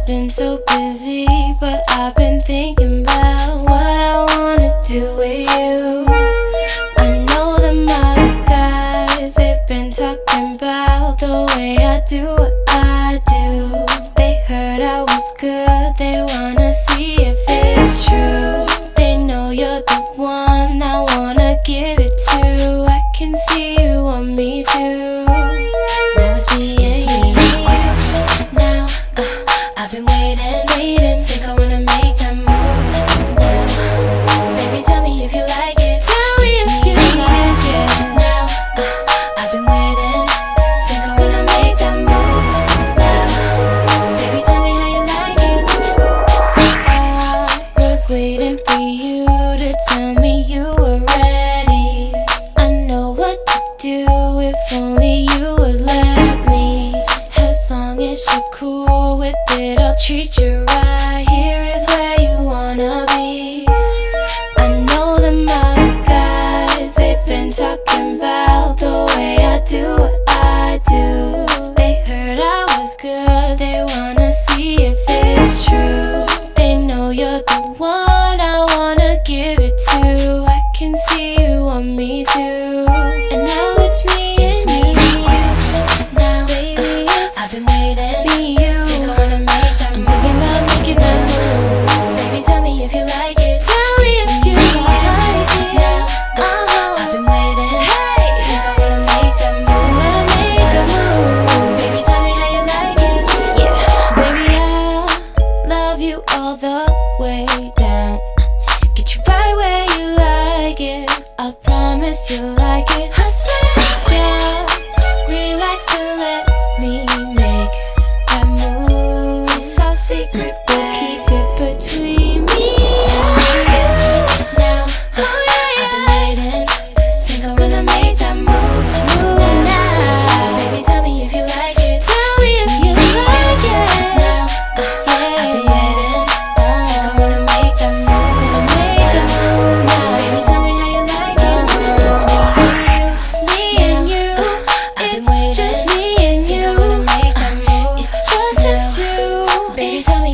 been so busy, but I've been thinking about what I wanna do with you. I know them other guys, they've been talking about the way I do what I do. They heard I was good, they wanna see if it's true. They know you're the one I wanna give it to. I can see you want me too. Now it's me and you. Now I've been waiting, think I wanna make that move now. Baby, tell me if you like it. Tell me if you like it. Now I've been waiting, think I wanna make that move now. Baby, tell me how you like it. I was waiting for you to tell me you were ready. I know what to do if only you would let me. As long as you're cool with it, I'll treat you right. Here is where you wanna be. I know them other guys, they've been talking about the way I do what I do. They heard I was good, they wanna see if it's true. They know you're the one I wanna give it to. I can see you want me too. And now it's me and you. Now baby, I've been waiting. Me, you. Think I wanna make that move. I'm thinking about making that move. Baby, tell me if you like it. Tell me if you like it. Now, I've been waiting. Hey, think I wanna make that move. Wanna make that move. Baby, tell me how you like it. Yeah, baby, I'll love you all the way down. Get you right where you like it. I promise you'll like it. I swear. Just relax and let me make that move. It's our secret, but keep it between me and you. Now, I've been waiting. Think I wanna make that move now. Baby, tell me if you like it. Tell me if you like it. Now, I've been waiting. Think I wanna make that move. Gonna make that move now. Baby, tell me how you like it. It's me and you. It's just me and you. Think I wanna make that move. It's just us two. Baby, tell me